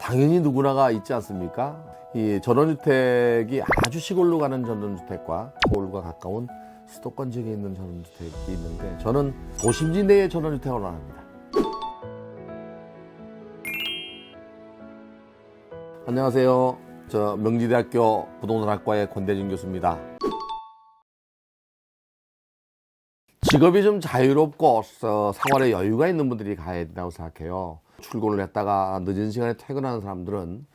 당연히 누구나가 있지 않습니까? 이 전원주택이 아주 시골로 가는 전원주택과 서울과 가까운 수도권 지역에 있는 전원주택이 있는데, 저는 도심지 내의 전원주택을 원합니다. 안녕하세요. 저 명지대학교 부동산학과의 권대진 교수입니다. 직업이 좀 자유롭고 생활에 여유가 있는 분들이 가야 된다고 생각해요. 출근을 했다가 늦은 시간에 퇴근하는 사람들은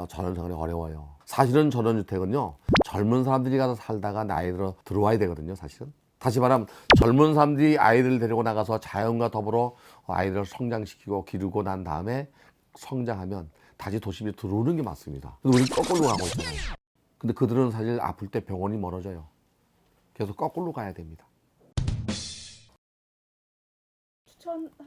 전원생활이 어려워요. 사실은 전원주택은요, 젊은 사람들이 가서 살다가 나이 들어 들어와야 되거든요. 사실은 다시 말하면 젊은 사람들이 아이들 데리고 나가서 자연과 더불어 아이들을 성장시키고 기르고 난 다음에 성장하면 다시 도심에 들어오는 게 맞습니다. 근데 우리 거꾸로 가고 있잖아요. 근데 그들은 사실 아플 때 병원이 멀어져요. 계속 거꾸로 가야 됩니다. 추천하고 싶은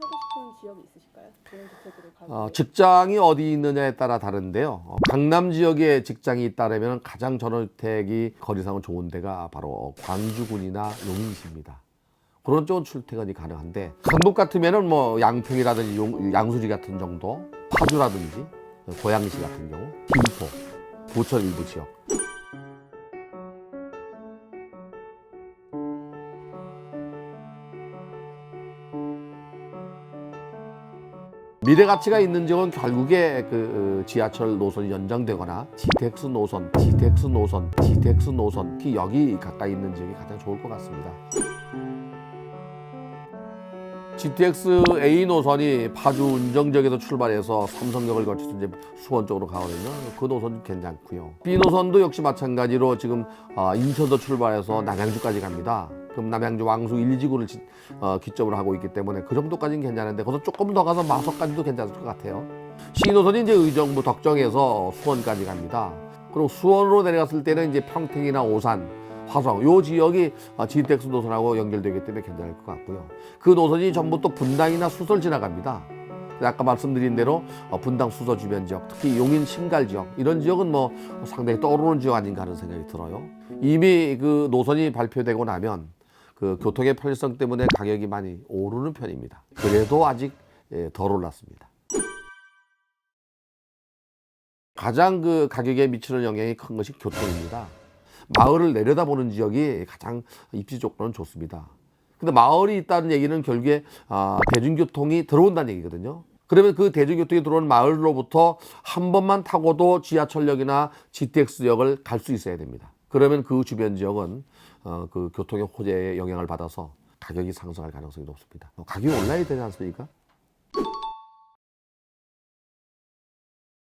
지역이 있으실까요? 전원주택으로 가고. 직장이 어디 있느냐에 따라 다른데요. 강남 지역에 직장이 있다면 가장 전원주택이 거리상은 좋은 데가 바로 광주군이나 용인시입니다. 그런 쪽은 출퇴근이 가능한데, 강북 같으면은 뭐 양평이라든지 양수리 같은 정도, 파주라든지 고양시 같은 경우, 김포, 부천 일부 지역. 미래 가치가 있는 지역은 결국에 지하철 노선이 연장되거나 GTX 노선, 특히 여기 가까이 있는 지역이 가장 좋을 것 같습니다. GTX A 노선이 파주 운정역에서 출발해서 삼성역을 거쳐서 이제 수원 쪽으로 가거든요. 그 노선이 괜찮고요. B 노선도 역시 마찬가지로 지금 인천도 출발해서 남양주까지 갑니다. 그럼 남양주 왕수 1지구를 기점으로 하고 있기 때문에 그 정도까지는 괜찮은데, 거기서 조금 더 가서 마석까지도 괜찮을 것 같아요. C 노선이 이제 의정부 덕정에서 수원까지 갑니다. 그리고 수원으로 내려갔을 때는 이제 평택이나 오산, 화성, 요 지역이 GTX 노선하고 연결되기 때문에 괜찮을 것 같고요. 그 노선이 전부 또 분당이나 수서를 지나갑니다. 아까 말씀드린 대로 분당 수서 주변 지역, 특히 용인 신갈 지역, 이런 지역은 뭐 상당히 떠오르는 지역 아닌가 하는 생각이 들어요. 이미 그 노선이 발표되고 나면 그 교통의 편리성 때문에 가격이 많이 오르는 편입니다. 그래도 아직 덜 올랐습니다. 가장 그 가격에 미치는 영향이 큰 것이 교통입니다. 마을을 내려다보는 지역이 가장 입지 조건은 좋습니다. 근데 마을이 있다는 얘기는 결국에 대중교통이 들어온다는 얘기거든요. 그러면 그 대중교통이 들어온 마을로부터 한 번만 타고도 지하철역이나 GTX역을 갈 수 있어야 됩니다. 그러면 그 주변 지역은 그 교통의 호재에 영향을 받아서 가격이 상승할 가능성이 높습니다. 가격이 올라야 되지 않습니까?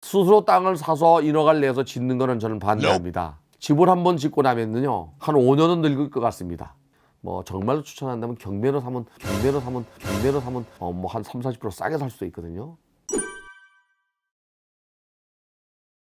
스스로 땅을 사서 인허가를 내서 짓는 거는 저는 반대합니다. 집을 한번 짓고 나면요, 한 5년은 늙을 것 같습니다. 뭐 정말로 추천한다면 경매로 사면 뭐 한 30-40% 싸게 살 수도 있거든요.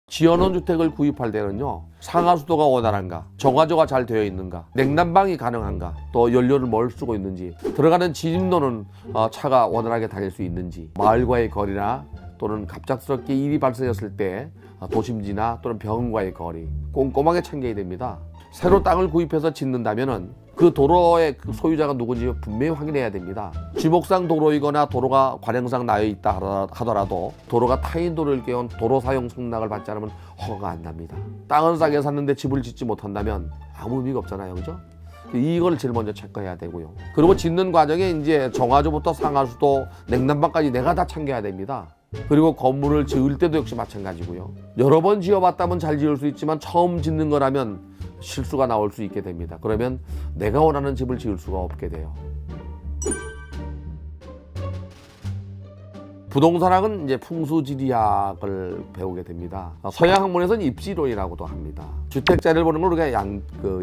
지연원 주택을 구입할 때는요, 상하수도가 원활한가, 정화조가 잘 되어 있는가, 냉난방이 가능한가, 또 연료를 뭘 쓰고 있는지, 들어가는 진입로는 차가 원활하게 다닐 수 있는지, 마을과의 거리나 또는 갑작스럽게 일이 발생했을 때 도심지나 또는 병원과의 거리 꼼꼼하게 챙겨야 됩니다. 새로 땅을 구입해서 짓는다면은 그 도로의 소유자가 누군지 분명히 확인해야 됩니다. 지목상 도로이거나 도로가 관행상 나여 있다 하더라도 도로가 타인 도로를 깨운 도로 사용 승낙을 받지 않으면 허가가 안 납니다. 땅은 싸게 샀는데 집을 짓지 못한다면 아무 의미가 없잖아요, 그죠? 이걸 제일 먼저 체크해야 되고요. 그리고 짓는 과정에 이제 정화조부터 상하수도, 냉난방까지 내가 다 챙겨야 됩니다. 그리고 건물을 지을 때도 역시 마찬가지고요. 여러 번 지어봤다면 잘 지을 수 있지만 처음 짓는 거라면 실수가 나올 수 있게 됩니다. 그러면 내가 원하는 집을 지을 수가 없게 돼요. 부동산학은 이제 풍수지리학을 배우게 됩니다. 서양 학문에서는 입지론이라고도 합니다. 주택자리를 보는 걸 우리가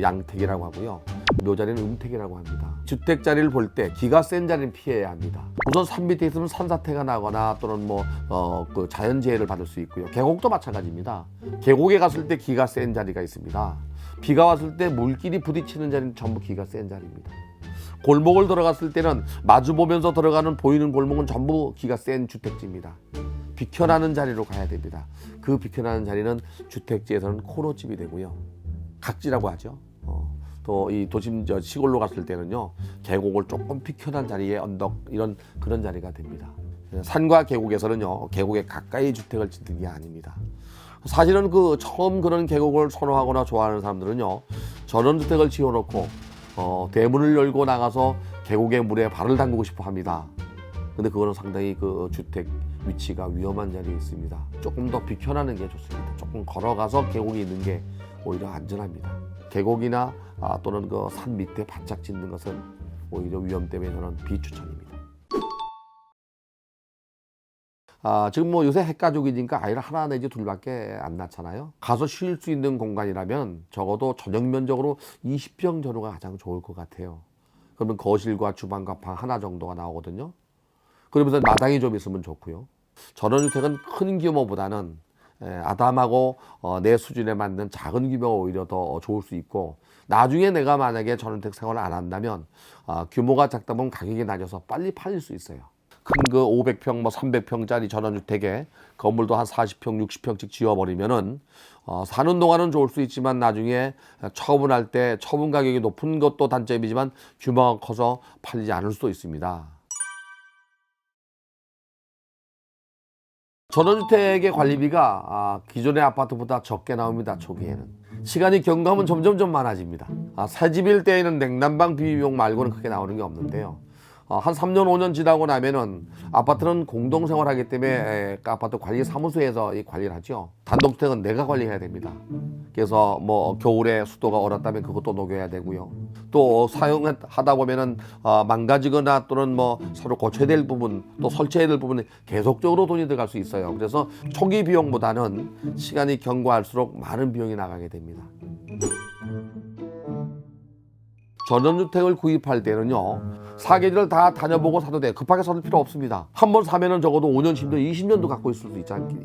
양택이라고 하고요. 묘자리는 음택이라고 합니다. 주택자리를 볼 때 기가 센 자리는 피해야 합니다. 우선 산 밑에 있으면 산사태가 나거나 또는 그 자연재해를 받을 수 있고요. 계곡도 마찬가지입니다. 계곡에 갔을 때 기가 센 자리가 있습니다. 비가 왔을 때 물길이 부딪히는 자리는 전부 기가 센 자리입니다. 골목을 들어갔을 때는 마주보면서 들어가는 보이는 골목은 전부 기가 센 주택지입니다. 비켜나는 자리로 가야 됩니다. 그 비켜나는 자리는 주택지에서는 코너집이 되고요. 각지라고 하죠. 또 이 도심 시골로 갔을 때는요, 계곡을 조금 비켜난 자리에 언덕 그런 자리가 됩니다. 산과 계곡에서는요, 계곡에 가까이 주택을 짓는 게 아닙니다. 사실은 처음 그런 계곡을 선호하거나 좋아하는 사람들은요, 전원주택을 지어놓고 대문을 열고 나가서 계곡의 물에 발을 담그고 싶어 합니다. 근데 그거는 상당히 주택 위치가 위험한 자리에 있습니다. 조금 더 비켜나는 게 좋습니다. 조금 걸어가서 계곡이 있는 게 오히려 안전합니다. 계곡이나 또는 산 밑에 바짝 짓는 것은 오히려 위험 때문에 저는 비추천입니다. 지금 요새 핵가족이니까 아이를 하나 내지 둘밖에 안 낳잖아요. 가서 쉴 수 있는 공간이라면 적어도 전용 면적으로 20평 전후가 가장 좋을 것 같아요. 그러면 거실과 주방과 방 하나 정도가 나오거든요. 그러면서 마당이 좀 있으면 좋고요. 전원주택은 큰 규모보다는 아담하고 내 수준에 맞는 작은 규모가 오히려 더 좋을 수 있고, 나중에 내가 만약에 전원주택 생활을 안 한다면 규모가 작다 보면 가격이 낮아서 빨리 팔릴 수 있어요. 큰 500평, 300평짜리 전원주택에 건물도 한 40평, 60평씩 지어버리면은 사는 동안은 좋을 수 있지만 나중에 처분할 때 처분 가격이 높은 것도 단점이지만 규모가 커서 팔리지 않을 수도 있습니다. 전원주택의 관리비가 기존의 아파트보다 적게 나옵니다. 초기에는. 시간이 경과하면 점점 많아집니다. 새 집일 때에는 냉난방 비용 말고는 크게 나오는 게 없는데요. 한 3년, 5년 지나고 나면은 아파트는 공동생활하기 때문에 아파트 관리 사무소에서 이 관리를 하죠. 단독주택은 내가 관리해야 됩니다. 그래서 겨울에 수도가 얼었다면 그것도 녹여야 되고요. 또 사용하다 보면은 망가지거나 또는 서로 고쳐야 될 부분, 또 설치해야 될 부분이 계속적으로 돈이 들어갈 수 있어요. 그래서 초기 비용보다는 시간이 경과할수록 많은 비용이 나가게 됩니다. 전원주택을 구입할 때는요, 사계절을 다 다녀보고 사도 돼요. 급하게 사도 필요 없습니다. 한 번 사면은 적어도 5년, 10년, 20년도 갖고 있을 수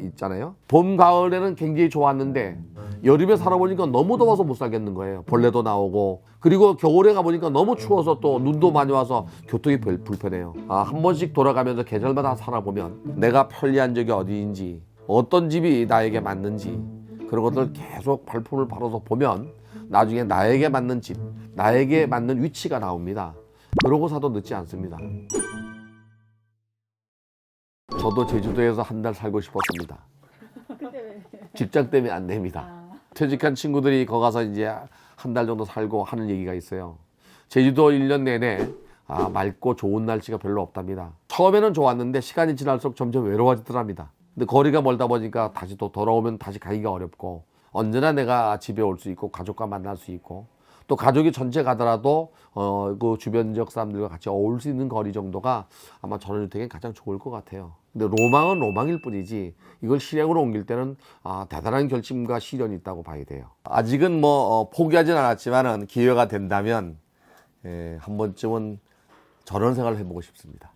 있잖아요. 봄, 가을에는 굉장히 좋았는데 여름에 살아보니까 너무 더워서 못 살겠는 거예요. 벌레도 나오고, 그리고 겨울에 가보니까 너무 추워서 또 눈도 많이 와서 교통이 불편해요. 한 번씩 돌아가면서 계절마다 살아보면 내가 편리한 적이 어디인지, 어떤 집이 나에게 맞는지, 그런 것들 계속 발품을 팔아서 보면 나중에 나에게 맞는 집, 나에게 맞는 위치가 나옵니다. 그러고 사도 늦지 않습니다. 저도 제주도에서 한 달 살고 싶었습니다. 근데 왜? 직장 때문에 안 됩니다. 퇴직한 친구들이 거기 가서 이제 한 달 정도 살고 하는 얘기가 있어요. 제주도 1년 내내 맑고 좋은 날씨가 별로 없답니다. 처음에는 좋았는데 시간이 지날수록 점점 외로워지더랍니다. 근데 거리가 멀다 보니까 다시 또 돌아오면 다시 가기가 어렵고, 언제나 내가 집에 올 수 있고 가족과 만날 수 있고, 또 가족이 전체 가더라도 그 주변 지역 사람들과 같이 어울릴 수 있는 거리 정도가 아마 전원주택에 가장 좋을 것 같아요. 근데 로망은 로망일 뿐이지 이걸 실행으로 옮길 때는 대단한 결심과 시련이 있다고 봐야 돼요. 아직은 포기하진 않았지만은 기회가 된다면 한 번쯤은 전원 생활을 해보고 싶습니다.